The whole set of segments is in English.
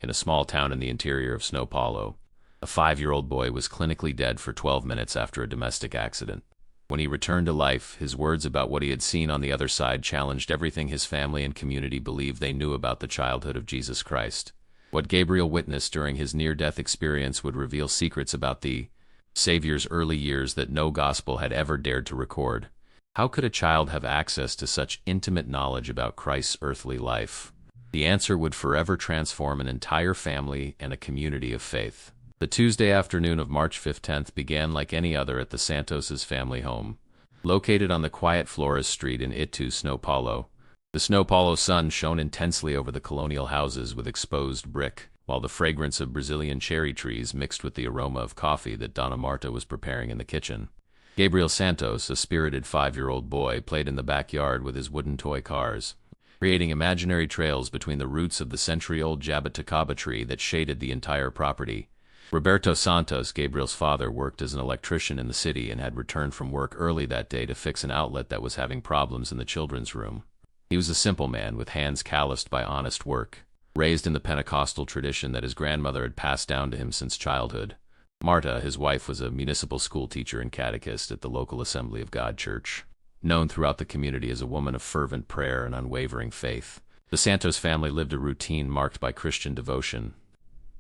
In a small town in the interior of São Paulo, a 5-year-old boy was clinically dead for 12 minutes after a domestic accident. When he returned to life, his words about what he had seen on the other side challenged everything his family and community believed they knew about the childhood of Jesus Christ. What Gabriel witnessed during his near-death experience would reveal secrets about the Savior's early years that no gospel had ever dared to record. How could a child have access to such intimate knowledge about Christ's earthly life? The answer would forever transform an entire family and a community of faith. The Tuesday afternoon of March 15th began like any other at the Santos' family home. Located on the quiet Flores Street in Itu, São Paulo, the São Paulo sun shone intensely over the colonial houses with exposed brick, while the fragrance of Brazilian cherry trees mixed with the aroma of coffee that Dona Marta was preparing in the kitchen. Gabriel Santos, a spirited 5-year-old boy, played in the backyard with his wooden toy cars, creating imaginary trails between the roots of the century-old jabuticaba tree that shaded the entire property. Roberto Santos, Gabriel's father, worked as an electrician in the city and had returned from work early that day to fix an outlet that was having problems in the children's room. He was a simple man with hands calloused by honest work, raised in the Pentecostal tradition that his grandmother had passed down to him since childhood. Marta, his wife, was a municipal school teacher and catechist at the local Assembly of God Church, known throughout the community as a woman of fervent prayer and unwavering faith. The Santos family lived a routine marked by Christian devotion.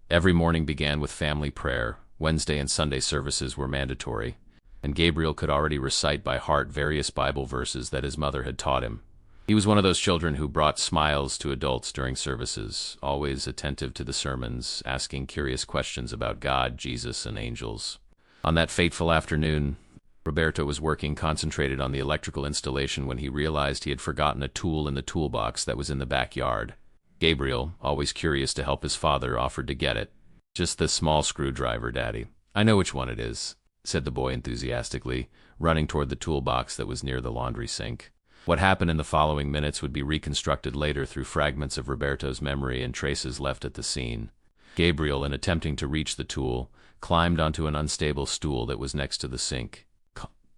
Every morning began with family prayer. Wednesday and Sunday services were mandatory, and Gabriel could already recite by heart various Bible verses that his mother had taught him. He was one of those children who brought smiles to adults during services, always attentive to the sermons, asking curious questions about God, Jesus, and angels. On that fateful afternoon, Roberto was working concentrated on the electrical installation when he realized he had forgotten a tool in the toolbox that was in the backyard. Gabriel, always curious to help his father, offered to get it. "Just the small screwdriver, Daddy. I know which one it is," said the boy enthusiastically, running toward the toolbox that was near the laundry sink. What happened in the following minutes would be reconstructed later through fragments of Roberto's memory and traces left at the scene. Gabriel, in attempting to reach the tool, climbed onto an unstable stool that was next to the sink.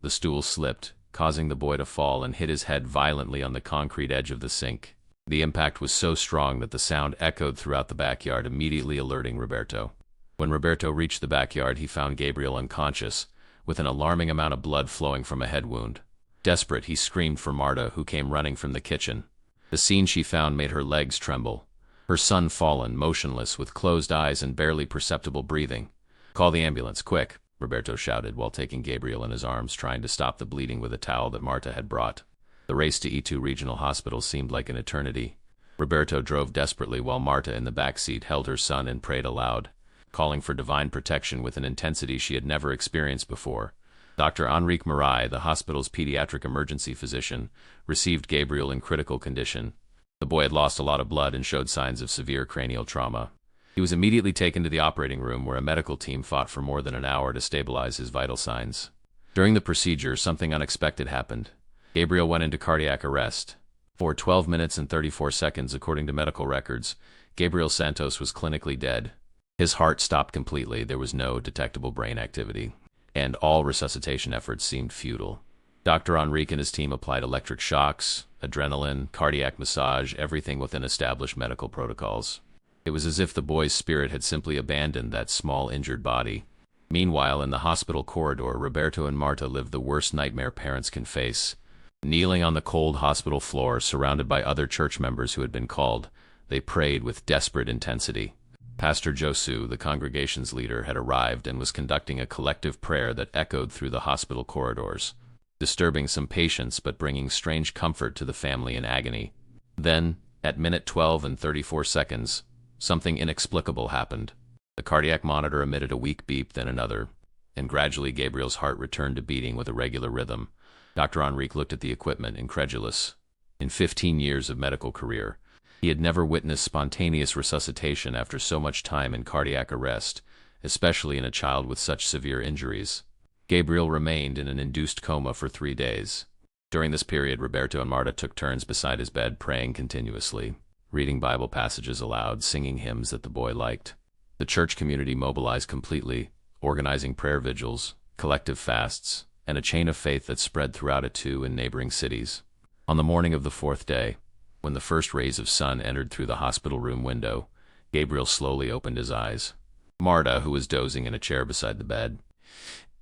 The stool slipped, causing the boy to fall and hit his head violently on the concrete edge of the sink. The impact was so strong that the sound echoed throughout the backyard, immediately alerting Roberto. When Roberto reached the backyard, he found Gabriel unconscious, with an alarming amount of blood flowing from a head wound. Desperate, he screamed for Marta, who came running from the kitchen. The scene she found made her legs tremble. Her son fallen, motionless, with closed eyes and barely perceptible breathing. "Call the ambulance, quick," Roberto shouted while taking Gabriel in his arms, trying to stop the bleeding with a towel that Marta had brought. The race to Itu Regional Hospital seemed like an eternity. Roberto drove desperately while Marta in the back seat held her son and prayed aloud, calling for divine protection with an intensity she had never experienced before. Dr. Enrique Marai, the hospital's pediatric emergency physician, received Gabriel in critical condition. The boy had lost a lot of blood and showed signs of severe cranial trauma. He was immediately taken to the operating room, where a medical team fought for more than an hour to stabilize his vital signs. During the procedure, something unexpected happened. Gabriel went into cardiac arrest. For 12 minutes and 34 seconds, according to medical records, Gabriel Santos was clinically dead. His heart stopped completely, there was no detectable brain activity, and all resuscitation efforts seemed futile. Dr. Enrique and his team applied electric shocks, adrenaline, cardiac massage, everything within established medical protocols. It was as if the boy's spirit had simply abandoned that small injured body. Meanwhile, in the hospital corridor, Roberto and Marta lived the worst nightmare parents can face. Kneeling on the cold hospital floor, surrounded by other church members who had been called, they prayed with desperate intensity. Pastor Josu, the congregation's leader, had arrived and was conducting a collective prayer that echoed through the hospital corridors, disturbing some patients but bringing strange comfort to the family in agony. Then, at minute 12 and 34 seconds, something inexplicable happened. The cardiac monitor emitted a weak beep, then another, and gradually Gabriel's heart returned to beating with a regular rhythm. Dr. Enrique looked at the equipment, incredulous. In 15 years of medical career, he had never witnessed spontaneous resuscitation after so much time in cardiac arrest, especially in a child with such severe injuries. Gabriel remained in an induced coma for 3 days. During this period, Roberto and Marta took turns beside his bed, praying continuously, reading Bible passages aloud, singing hymns that the boy liked. The church community mobilized completely, organizing prayer vigils, collective fasts, and a chain of faith that spread throughout Itu and neighboring cities. On the morning of the 4th day, when the first rays of sun entered through the hospital room window, Gabriel slowly opened his eyes. Marta, who was dozing in a chair beside the bed,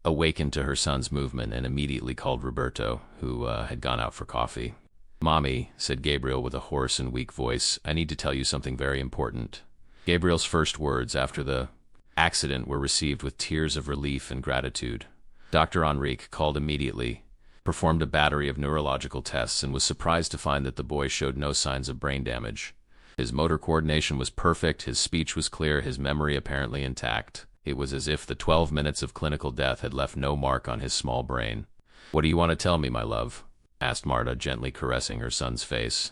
awakened to her son's movement and immediately called Roberto, who had gone out for coffee. "Mommy," said Gabriel with a hoarse and weak voice, "I need to tell you something very important." Gabriel's first words after the accident were received with tears of relief and gratitude. Dr. Enrique called immediately, performed a battery of neurological tests, and was surprised to find that the boy showed no signs of brain damage. His motor coordination was perfect, his speech was clear, his memory apparently intact. It was as if the 12 minutes of clinical death had left no mark on his small brain. "What do you want to tell me, my love?" asked Marta, gently caressing her son's face.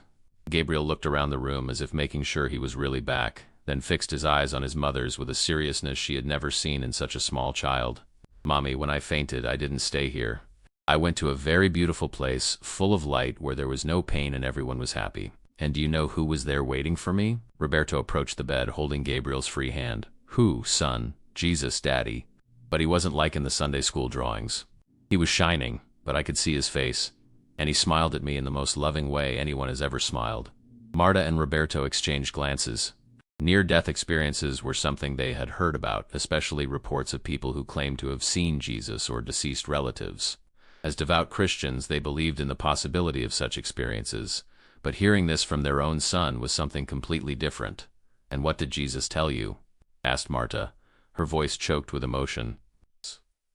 Gabriel looked around the room as if making sure he was really back, then fixed his eyes on his mother's with a seriousness she had never seen in such a small child. "Mommy, when I fainted, I didn't stay here. I went to a very beautiful place, full of light, where there was no pain and everyone was happy. And do you know who was there waiting for me?" Roberto approached the bed, holding Gabriel's free hand. "Who, son?" "Jesus, Daddy. But he wasn't like in the Sunday school drawings. He was shining, but I could see his face, and he smiled at me in the most loving way anyone has ever smiled." Marta and Roberto exchanged glances. Near-death experiences were something they had heard about, especially reports of people who claimed to have seen Jesus or deceased relatives. As devout Christians, they believed in the possibility of such experiences, but hearing this from their own son was something completely different. "And what did Jesus tell you?" asked Marta, her voice choked with emotion.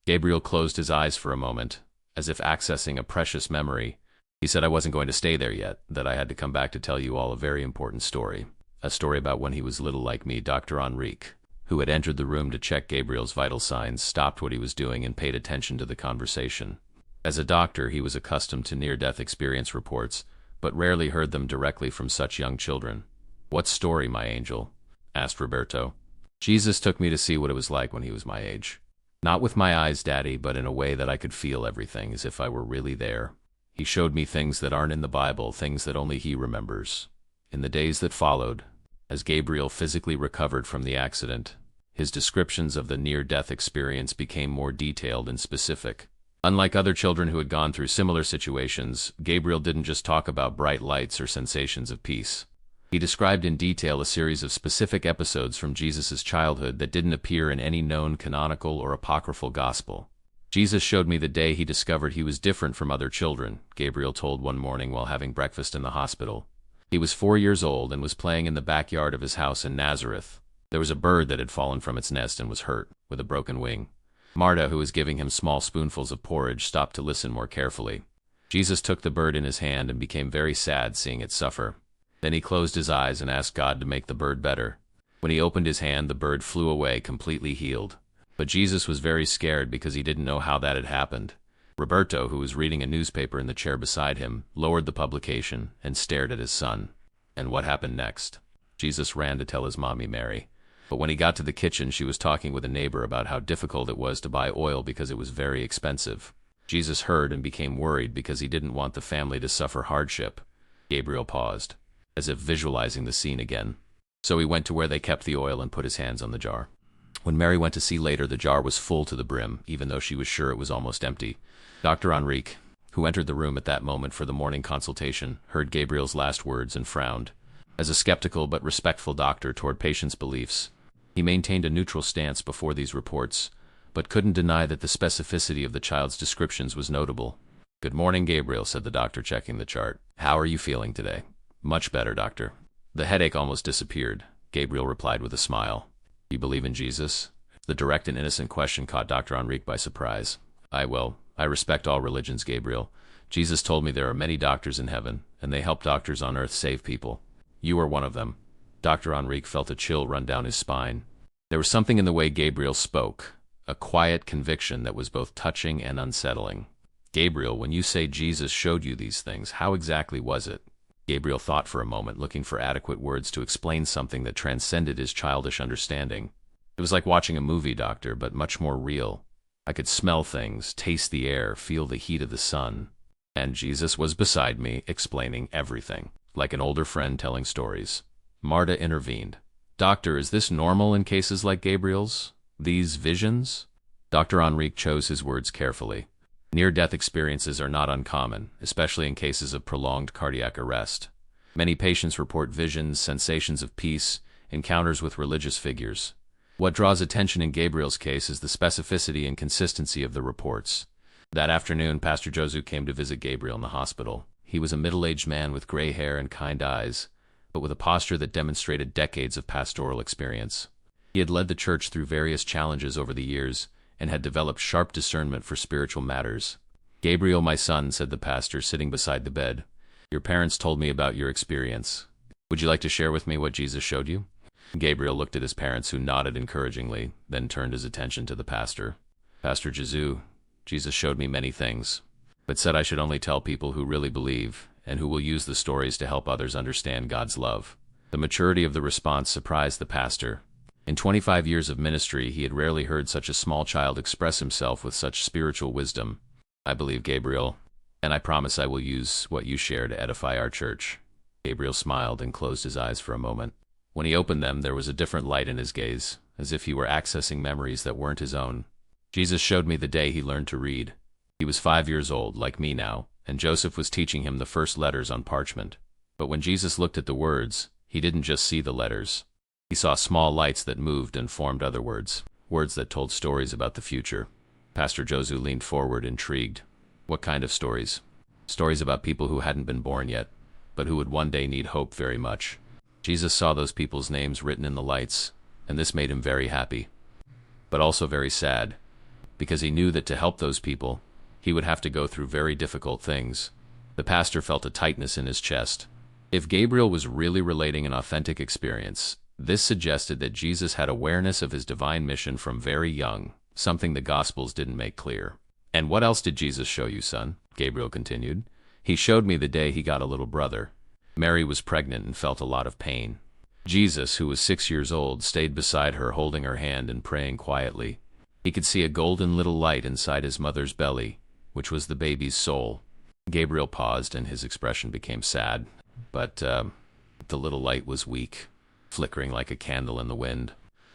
Gabriel closed his eyes for a moment, as if accessing a precious memory. "He said I wasn't going to stay there yet, that I had to come back to tell you all a very important story. A story about when he was little like me." Dr. Enrique, who had entered the room to check Gabriel's vital signs, stopped what he was doing and paid attention to the conversation. As a doctor, he was accustomed to near-death experience reports, but rarely heard them directly from such young children. "What story, my angel?" asked Roberto. "Jesus took me to see what it was like when he was my age. Not with my eyes, Daddy, but in a way that I could feel everything, as if I were really there. He showed me things that aren't in the Bible, things that only he remembers." In the days that followed, as Gabriel physically recovered from the accident, his descriptions of the near-death experience became more detailed and specific. Unlike other children who had gone through similar situations, Gabriel didn't just talk about bright lights or sensations of peace. He described in detail a series of specific episodes from Jesus' childhood that didn't appear in any known canonical or apocryphal gospel. "Jesus showed me the day he discovered he was different from other children," Gabriel told one morning while having breakfast in the hospital. He was 4 years old and was playing in the backyard of his house in Nazareth. There was a bird that had fallen from its nest and was hurt, with a broken wing. Marta, who was giving him small spoonfuls of porridge, stopped to listen more carefully. Jesus took the bird in his hand and became very sad seeing it suffer. Then he closed his eyes and asked God to make the bird better. When he opened his hand, the bird flew away, completely healed. But Jesus was very scared because he didn't know how that had happened. Roberto, who was reading a newspaper in the chair beside him, lowered the publication and stared at his son. "And what happened next?" Jesus ran to tell his mommy, Mary. But when he got to the kitchen, she was talking with a neighbor about how difficult it was to buy oil because it was very expensive. Jesus heard and became worried because he didn't want the family to suffer hardship. Gabriel paused, as if visualizing the scene again. So he went to where they kept the oil and put his hands on the jar. When Mary went to see later, the jar was full to the brim, even though she was sure it was almost empty. Dr. Enrique, who entered the room at that moment for the morning consultation, heard Gabriel's last words and frowned. As a skeptical but respectful doctor toward patients' beliefs, he maintained a neutral stance before these reports, but couldn't deny that the specificity of the child's descriptions was notable. "Good morning, Gabriel," said the doctor, checking the chart. "How are you feeling today?" "Much better, doctor. The headache almost disappeared," Gabriel replied with a smile. "You believe in Jesus?" The direct and innocent question caught Dr. Enrique by surprise. I respect all religions, Gabriel. Jesus told me there are many doctors in heaven, and they help doctors on earth save people. You are one of them." Dr. Enrique felt a chill run down his spine. There was something in the way Gabriel spoke, a quiet conviction that was both touching and unsettling. "Gabriel, when you say Jesus showed you these things, how exactly was it?" Gabriel thought for a moment, looking for adequate words to explain something that transcended his childish understanding. "It was like watching a movie, doctor, but much more real. I could smell things, taste the air, feel the heat of the sun. And Jesus was beside me, explaining everything, like an older friend telling stories." Marta intervened. "Doctor, is this normal in cases like Gabriel's? These visions?" Dr. Enrique chose his words carefully. Near-death experiences are not uncommon, especially in cases of prolonged cardiac arrest. Many patients report visions, sensations of peace, encounters with religious figures. What draws attention in Gabriel's case is the specificity and consistency of the reports. That afternoon, Pastor Josu came to visit Gabriel in the hospital. He was a middle-aged man with gray hair and kind eyes, but with a posture that demonstrated decades of pastoral experience. He had led the church through various challenges over the years and had developed sharp discernment for spiritual matters. "Gabriel, my son," said the pastor, sitting beside the bed, "your parents told me about your experience. Would you like to share with me what Jesus showed you?" Gabriel looked at his parents, who nodded encouragingly, then turned his attention to the pastor. "Pastor Josu, Jesus showed me many things, but said I should only tell people who really believe and who will use the stories to help others understand God's love." The maturity of the response surprised the pastor. In 25 years of ministry, he had rarely heard such a small child express himself with such spiritual wisdom. "I believe, Gabriel, and I promise I will use what you share to edify our church." Gabriel smiled and closed his eyes for a moment. When he opened them, there was a different light in his gaze, as if he were accessing memories that weren't his own. "Jesus showed me the day he learned to read. He was 5 years old, like me now, and Joseph was teaching him the first letters on parchment. But when Jesus looked at the words, he didn't just see the letters. He saw small lights that moved and formed other words, words that told stories about the future." Pastor Josu leaned forward, intrigued. "What kind of stories?" "Stories about people who hadn't been born yet, but who would one day need hope very much." Jesus saw those people's names written in the lights, and this made him very happy, but also very sad, because he knew that to help those people, he would have to go through very difficult things. The pastor felt a tightness in his chest. If Gabriel was really relating an authentic experience, this suggested that Jesus had awareness of his divine mission from very young, something the Gospels didn't make clear. "And what else did Jesus show you, son?" Gabriel continued. "He showed me the day he got a little brother. Mary was pregnant and felt a lot of pain. Jesus, who was 6 years old, stayed beside her, holding her hand and praying quietly. He could see a golden little light inside his mother's belly, which was the baby's soul." Gabriel paused, and his expression became sad, but the little light was weak, flickering like a candle in the wind.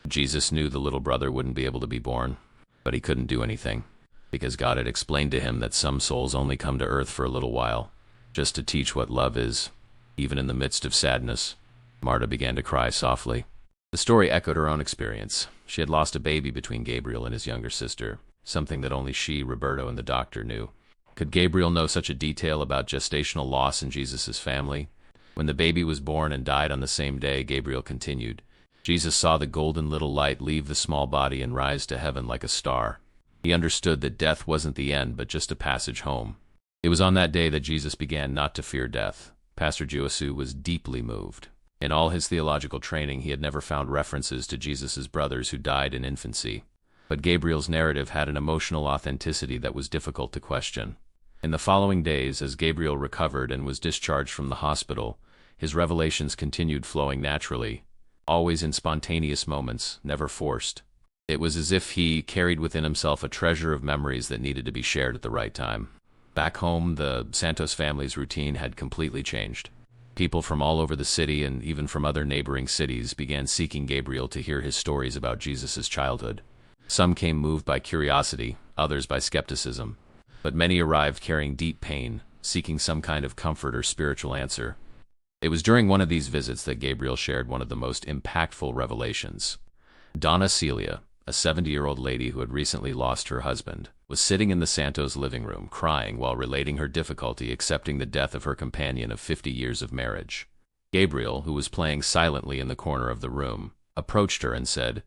Jesus knew the little brother wouldn't be able to be born, but he couldn't do anything, because God had explained to him that some souls only come to earth for a little while, just to teach what love is. Even in the midst of sadness, Marta began to cry softly. The story echoed her own experience. She had lost a baby between Gabriel and his younger sister, something that only she, Roberto, and the doctor knew. Could Gabriel know such a detail about gestational loss in Jesus' family? When the baby was born and died on the same day, Gabriel continued, Jesus saw the golden little light leave the small body and rise to heaven like a star. He understood that death wasn't the end, but just a passage home. It was on that day that Jesus began not to fear death. Pastor Josu was deeply moved. In all his theological training, he had never found references to Jesus' brothers who died in infancy. But Gabriel's narrative had an emotional authenticity that was difficult to question. In the following days, as Gabriel recovered and was discharged from the hospital, his revelations continued flowing naturally, always in spontaneous moments, never forced. It was as if he carried within himself a treasure of memories that needed to be shared at the right time. Back home, the Santos family's routine had completely changed. People from all over the city and even from other neighboring cities began seeking Gabriel to hear his stories about Jesus' childhood. Some came moved by curiosity, others by skepticism, but many arrived carrying deep pain, seeking some kind of comfort or spiritual answer. It was during one of these visits that Gabriel shared one of the most impactful revelations. Donna Celia, a 70-year-old lady who had recently lost her husband, was sitting in the Santos living room, crying while relating her difficulty accepting the death of her companion of 50 years of marriage. Gabriel, who was playing silently in the corner of the room, approached her and said,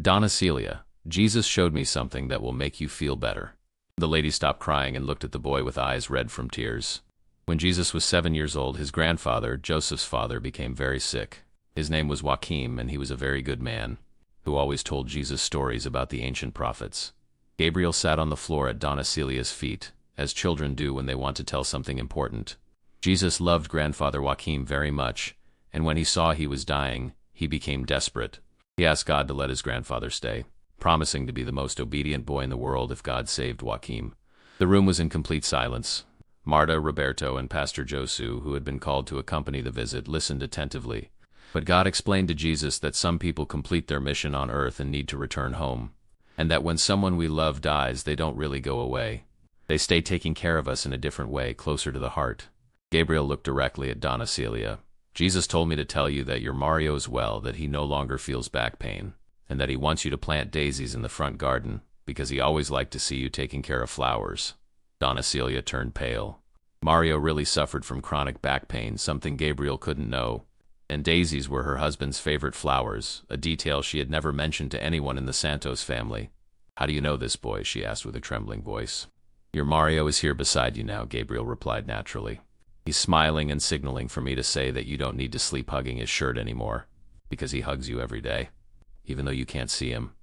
"Donna Celia, Jesus showed me something that will make you feel better." The lady stopped crying and looked at the boy with eyes red from tears. When Jesus was 7 years old, his grandfather, Joseph's father, became very sick. His name was Joachim, and he was a very good man, who always told Jesus stories about the ancient prophets. Gabriel sat on the floor at Donna Celia's feet, as children do when they want to tell something important. Jesus loved grandfather Joachim very much, and when he saw he was dying, he became desperate. He asked God to let his grandfather stay, promising to be the most obedient boy in the world if God saved Joachim. The room was in complete silence. Marta, Roberto, and Pastor Josu, who had been called to accompany the visit, listened attentively. But God explained to Jesus that some people complete their mission on earth and need to return home, and that when someone we love dies, they don't really go away. They stay taking care of us in a different way, closer to the heart. Gabriel looked directly at Donna Celia. Jesus told me to tell you that your Mario is well, that he no longer feels back pain, and that he wants you to plant daisies in the front garden, because he always liked to see you taking care of flowers. Donna Celia turned pale. Mario really suffered from chronic back pain, something Gabriel couldn't know, and daisies were her husband's favorite flowers, a detail she had never mentioned to anyone in the Santos family. How do you know this, boy? She asked with a trembling voice. Your Mario is here beside you now, Gabriel replied naturally. He's smiling and signaling for me to say that you don't need to sleep hugging his shirt anymore, because he hugs you every day, even though you can't see him.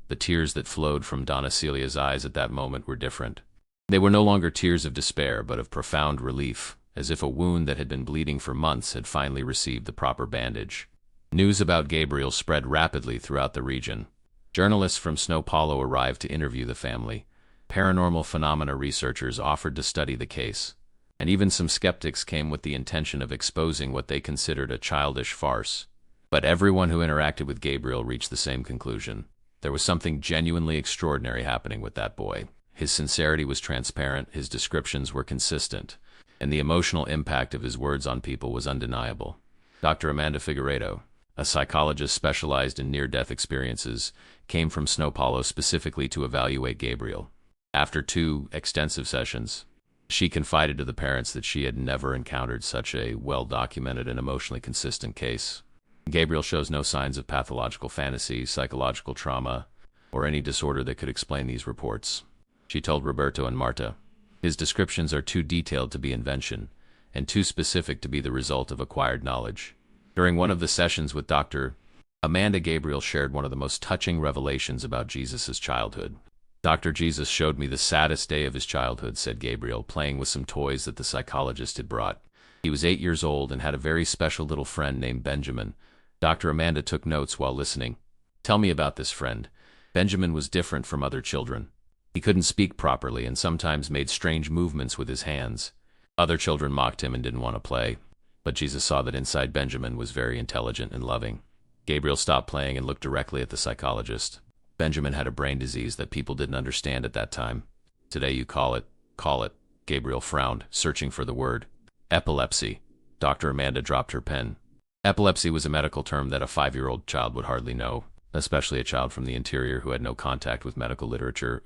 The tears that flowed from Donna Celia's eyes at that moment were different. They were no longer tears of despair, but of profound relief, as if a wound that had been bleeding for months had finally received the proper bandage. News about Gabriel spread rapidly throughout the region. Journalists from São Paulo arrived to interview the family. Paranormal phenomena researchers offered to study the case, and even some skeptics came with the intention of exposing what they considered a childish farce. But everyone who interacted with Gabriel reached the same conclusion. There was something genuinely extraordinary happening with that boy. His sincerity was transparent, his descriptions were consistent, and the emotional impact of his words on people was undeniable. Dr. Amanda Figueiredo, a psychologist specialized in near-death experiences, came from São Paulo specifically to evaluate Gabriel. After 2 extensive sessions, she confided to the parents that she had never encountered such a well-documented and emotionally consistent case. Gabriel shows no signs of pathological fantasy, psychological trauma, or any disorder that could explain these reports. She told Roberto and Marta, his descriptions are too detailed to be invention, and too specific to be the result of acquired knowledge. During one of the sessions with Dr. Amanda, Gabriel shared one of the most touching revelations about Jesus' childhood. Dr. Jesus showed me the saddest day of his childhood, said Gabriel, playing with some toys that the psychologist had brought. He was 8 years old and had a very special little friend named Benjamin. Dr. Amanda took notes while listening. Tell me about this friend. Benjamin was different from other children. He couldn't speak properly and sometimes made strange movements with his hands. Other children mocked him and didn't want to play. But Jesus saw that inside Benjamin was very intelligent and loving. Gabriel stopped playing and looked directly at the psychologist. Benjamin had a brain disease that people didn't understand at that time. Today you call it. Gabriel frowned, searching for the word. Epilepsy. Dr. Amanda dropped her pen. Epilepsy was a medical term that a 5-year-old child would hardly know, especially a child from the interior who had no contact with medical literature.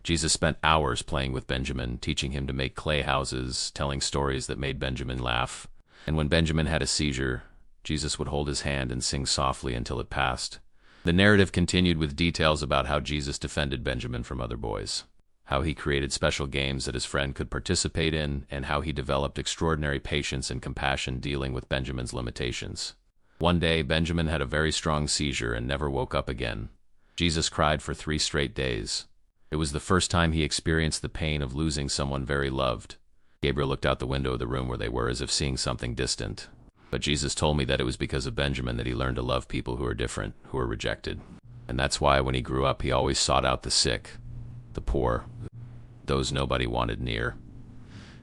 Jesus spent hours playing with Benjamin, teaching him to make clay houses, telling stories that made Benjamin laugh. And when Benjamin had a seizure, Jesus would hold his hand and sing softly until it passed. The narrative continued with details about how Jesus defended Benjamin from other boys, how he created special games that his friend could participate in, and how he developed extraordinary patience and compassion dealing with Benjamin's limitations. One day, Benjamin had a very strong seizure and never woke up again. Jesus cried for 3 straight days. It was the first time he experienced the pain of losing someone very loved. Gabriel looked out the window of the room where they were as if seeing something distant. But Jesus told me that it was because of Benjamin that he learned to love people who are different, who are rejected. And that's why when he grew up, he always sought out the sick, the poor, those nobody wanted near.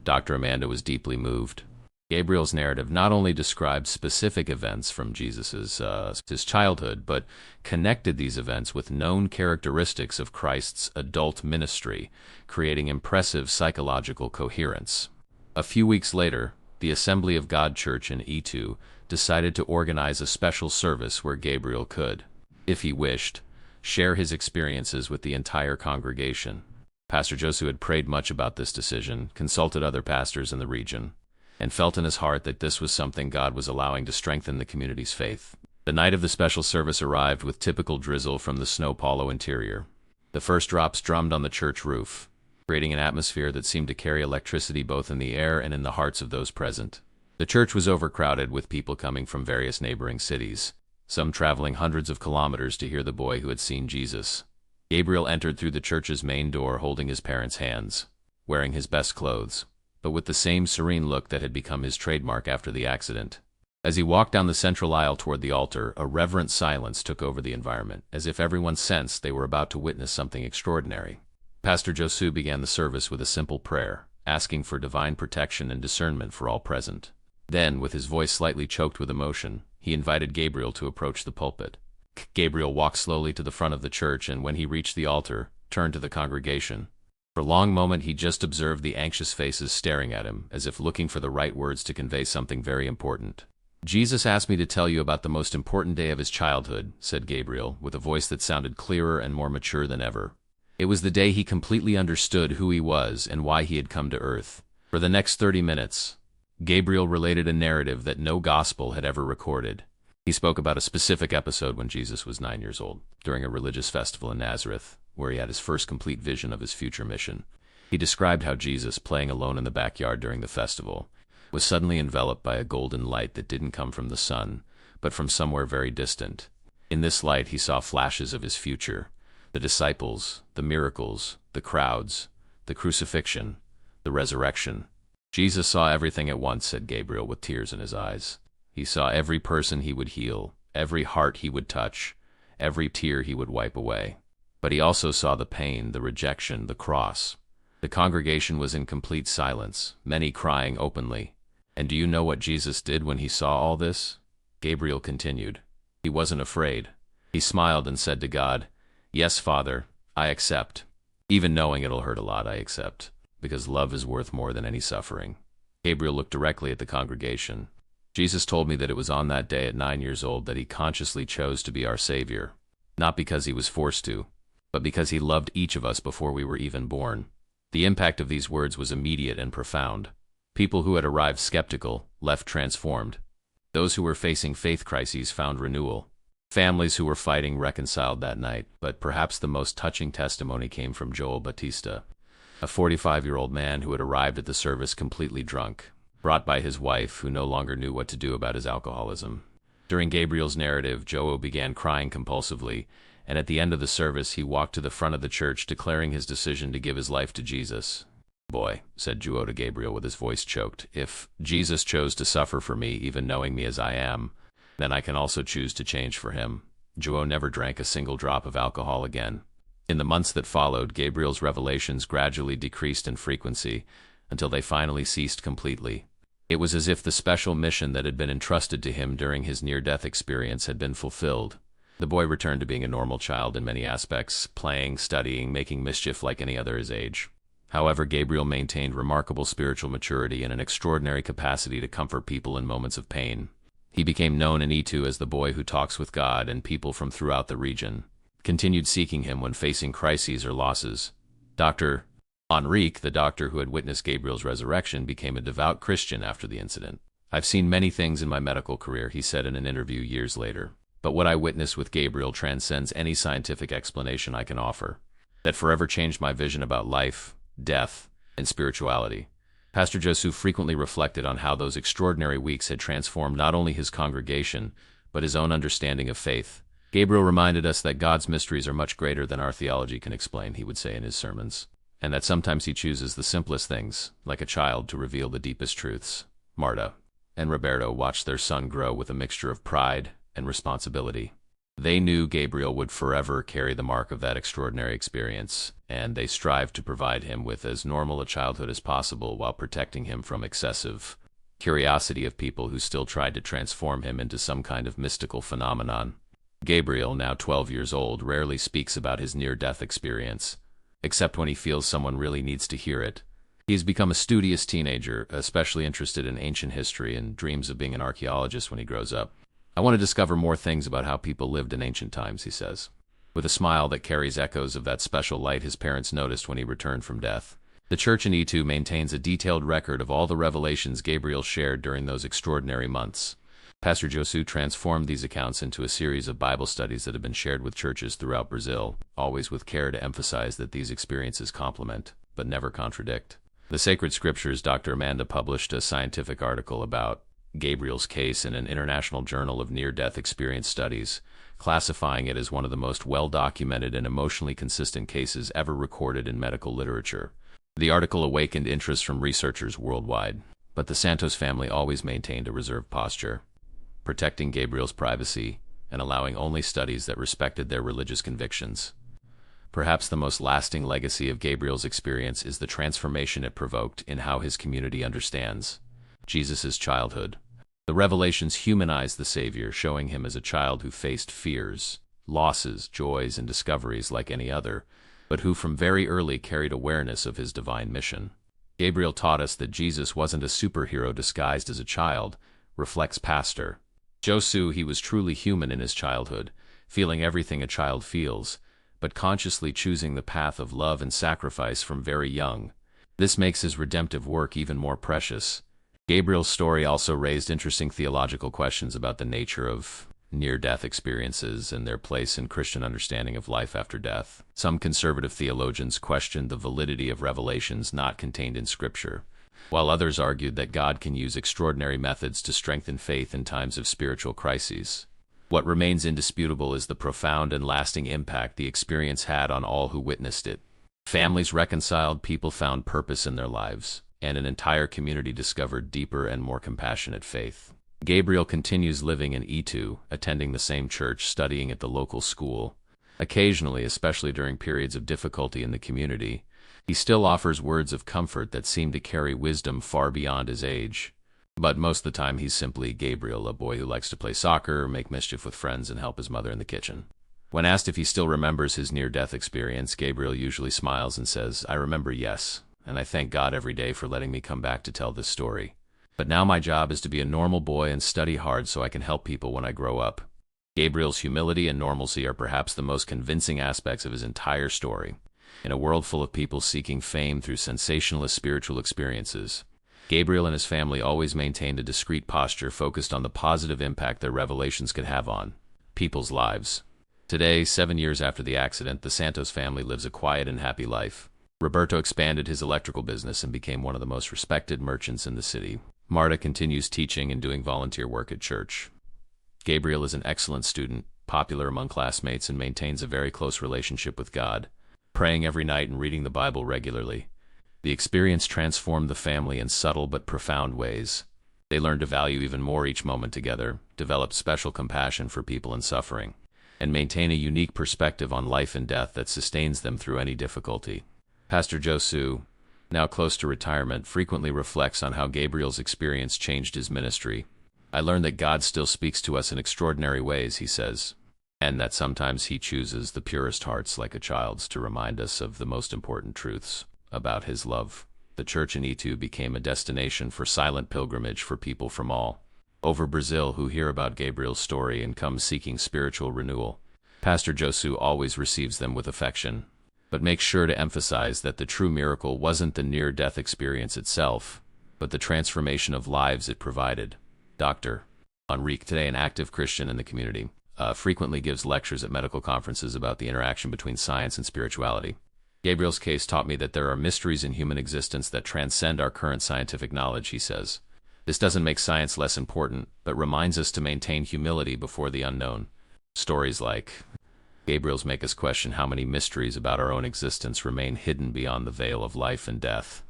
Dr. Amanda was deeply moved. Gabriel's narrative not only described specific events from Jesus' his childhood, but connected these events with known characteristics of Christ's adult ministry, creating impressive psychological coherence. A few weeks later, the Assembly of God Church in Itu decided to organize a special service where Gabriel could, if he wished, share his experiences with the entire congregation. Pastor Josu had prayed much about this decision, consulted other pastors in the region, and felt in his heart that this was something God was allowing to strengthen the community's faith. The night of the special service arrived with typical drizzle from the São Paulo interior. The first drops drummed on the church roof, creating an atmosphere that seemed to carry electricity both in the air and in the hearts of those present. The church was overcrowded with people coming from various neighboring cities, some traveling hundreds of kilometers to hear the boy who had seen Jesus. Gabriel entered through the church's main door holding his parents' hands, wearing his best clothes, but with the same serene look that had become his trademark after the accident. As he walked down the central aisle toward the altar, a reverent silence took over the environment, as if everyone sensed they were about to witness something extraordinary. Pastor Josu began the service with a simple prayer, asking for divine protection and discernment for all present. Then, with his voice slightly choked with emotion, he invited Gabriel to approach the pulpit. Gabriel walked slowly to the front of the church and, when he reached the altar, turned to the congregation. For a long moment he just observed the anxious faces staring at him, as if looking for the right words to convey something very important. Jesus asked me to tell you about the most important day of his childhood, said Gabriel, with a voice that sounded clearer and more mature than ever. It was the day he completely understood who he was and why he had come to earth. For the next 30 minutes, Gabriel related a narrative that no gospel had ever recorded. He spoke about a specific episode when Jesus was 9 years old, during a religious festival in Nazareth, where he had his first complete vision of his future mission. He described how Jesus, playing alone in the backyard during the festival, was suddenly enveloped by a golden light that didn't come from the sun, but from somewhere very distant. In this light he saw flashes of his future: the disciples, the miracles, the crowds, the crucifixion, the resurrection. Jesus saw everything at once, said Gabriel with tears in his eyes. He saw every person he would heal, every heart he would touch, every tear he would wipe away. But he also saw the pain, the rejection, the cross. The congregation was in complete silence, many crying openly. And do you know what Jesus did when he saw all this? Gabriel continued. He wasn't afraid. He smiled and said to God, "Yes, Father, I accept. Even knowing it'll hurt a lot, I accept, because love is worth more than any suffering." Gabriel looked directly at the congregation. Jesus told me that it was on that day at 9 years old that he consciously chose to be our Savior, not because he was forced to, but because he loved each of us before we were even born. The impact of these words was immediate and profound. People who had arrived skeptical left transformed. Those who were facing faith crises found renewal. Families who were fighting reconciled that night, but perhaps the most touching testimony came from Joel Batista, a 45-year-old man who had arrived at the service completely drunk, brought by his wife, who no longer knew what to do about his alcoholism. During Gabriel's narrative, Joel began crying compulsively, and at the end of the service he walked to the front of the church declaring his decision to give his life to Jesus. "Boy," said Joel to Gabriel with his voice choked, "if Jesus chose to suffer for me, even knowing me as I am, then I can also choose to change for him." Joel never drank a single drop of alcohol again. In the months that followed, Gabriel's revelations gradually decreased in frequency until they finally ceased completely. It was as if the special mission that had been entrusted to him during his near-death experience had been fulfilled. The boy returned to being a normal child in many aspects, playing, studying, making mischief like any other his age. However, Gabriel maintained remarkable spiritual maturity and an extraordinary capacity to comfort people in moments of pain. He became known in E2 as the boy who talks with God, and people from throughout the region continued seeking him when facing crises or losses. Dr. Enrique, the doctor who had witnessed Gabriel's resurrection, became a devout Christian after the incident. "I've seen many things in my medical career," he said in an interview years later, "but what I witnessed with Gabriel transcends any scientific explanation I can offer. That forever changed my vision about life, death, and spirituality." Pastor Josu frequently reflected on how those extraordinary weeks had transformed not only his congregation, but his own understanding of faith. Gabriel reminded us that God's mysteries are much greater than our theology can explain, he would say in his sermons, and that sometimes he chooses the simplest things, like a child, to reveal the deepest truths. Marta and Roberto watched their son grow with a mixture of pride and responsibility. They knew Gabriel would forever carry the mark of that extraordinary experience, and they strived to provide him with as normal a childhood as possible while protecting him from excessive curiosity of people who still tried to transform him into some kind of mystical phenomenon. Gabriel, now 12 years old, rarely speaks about his near-death experience, except when he feels someone really needs to hear it. He has become a studious teenager, especially interested in ancient history, and dreams of being an archaeologist when he grows up. "I want to discover more things about how people lived in ancient times," he says, with a smile that carries echoes of that special light his parents noticed when he returned from death. The church in E2 maintains a detailed record of all the revelations Gabriel shared during those extraordinary months. Pastor Josu transformed these accounts into a series of Bible studies that have been shared with churches throughout Brazil, always with care to emphasize that these experiences complement, but never contradict, the sacred scriptures. Dr. Amanda published a scientific article about Gabriel's case in an international journal of near-death experience studies, classifying it as one of the most well-documented and emotionally consistent cases ever recorded in medical literature. The article awakened interest from researchers worldwide, but the Santos family always maintained a reserved posture, protecting Gabriel's privacy and allowing only studies that respected their religious convictions. Perhaps the most lasting legacy of Gabriel's experience is the transformation it provoked in how his community understands Jesus' childhood. The revelations humanized the Savior, showing him as a child who faced fears, losses, joys, and discoveries like any other, but who from very early carried awareness of his divine mission. Gabriel taught us that Jesus wasn't a superhero disguised as a child, reflects Pastor Josu. He was truly human in his childhood, feeling everything a child feels, but consciously choosing the path of love and sacrifice from very young. This makes his redemptive work even more precious. Gabriel's story also raised interesting theological questions about the nature of near-death experiences and their place in Christian understanding of life after death. Some conservative theologians questioned the validity of revelations not contained in Scripture, while others argued that God can use extraordinary methods to strengthen faith in times of spiritual crises. What remains indisputable is the profound and lasting impact the experience had on all who witnessed it. Families reconciled, people found purpose in their lives, and an entire community discovered deeper and more compassionate faith. Gabriel continues living in Itu, attending the same church, studying at the local school. Occasionally, especially during periods of difficulty in the community, he still offers words of comfort that seem to carry wisdom far beyond his age. But most of the time he's simply Gabriel, a boy who likes to play soccer, make mischief with friends, and help his mother in the kitchen. When asked if he still remembers his near-death experience, Gabriel usually smiles and says, "I remember, yes, and I thank God every day for letting me come back to tell this story. But now my job is to be a normal boy and study hard so I can help people when I grow up." Gabriel's humility and normalcy are perhaps the most convincing aspects of his entire story. In a world full of people seeking fame through sensationalist spiritual experiences, Gabriel and his family always maintained a discreet posture focused on the positive impact their revelations could have on people's lives. Today, 7 years after the accident, the Santos family lives a quiet and happy life. Roberto expanded his electrical business and became one of the most respected merchants in the city. Marta continues teaching and doing volunteer work at church. Gabriel is an excellent student, popular among classmates, and maintains a very close relationship with God, praying every night and reading the Bible regularly. The experience transformed the family in subtle but profound ways. They learned to value even more each moment together, developed special compassion for people in suffering, and maintain a unique perspective on life and death that sustains them through any difficulty. Pastor Josu, now close to retirement, frequently reflects on how Gabriel's experience changed his ministry. "I learned that God still speaks to us in extraordinary ways," he says, "and that sometimes he chooses the purest hearts like a child's to remind us of the most important truths about his love." The church in Itu became a destination for silent pilgrimage for people from all over Brazil who hear about Gabriel's story and come seeking spiritual renewal. Pastor Josu always receives them with affection, but makes sure to emphasize that the true miracle wasn't the near-death experience itself, but the transformation of lives it provided. Dr. Enrique, today an active Christian in the community, frequently gives lectures at medical conferences about the interaction between science and spirituality. "Gabriel's case taught me that there are mysteries in human existence that transcend our current scientific knowledge," he says. "This doesn't make science less important, but reminds us to maintain humility before the unknown." Stories like Gabriel's make us question how many mysteries about our own existence remain hidden beyond the veil of life and death.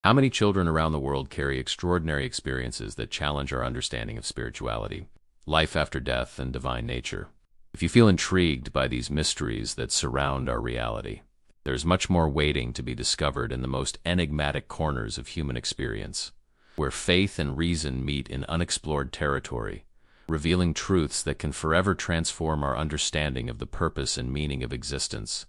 How many children around the world carry extraordinary experiences that challenge our understanding of spirituality, life after death, and divine nature? If you feel intrigued by these mysteries that surround our reality, there's much more waiting to be discovered in the most enigmatic corners of human experience, where faith and reason meet in unexplored territory, revealing truths that can forever transform our understanding of the purpose and meaning of existence.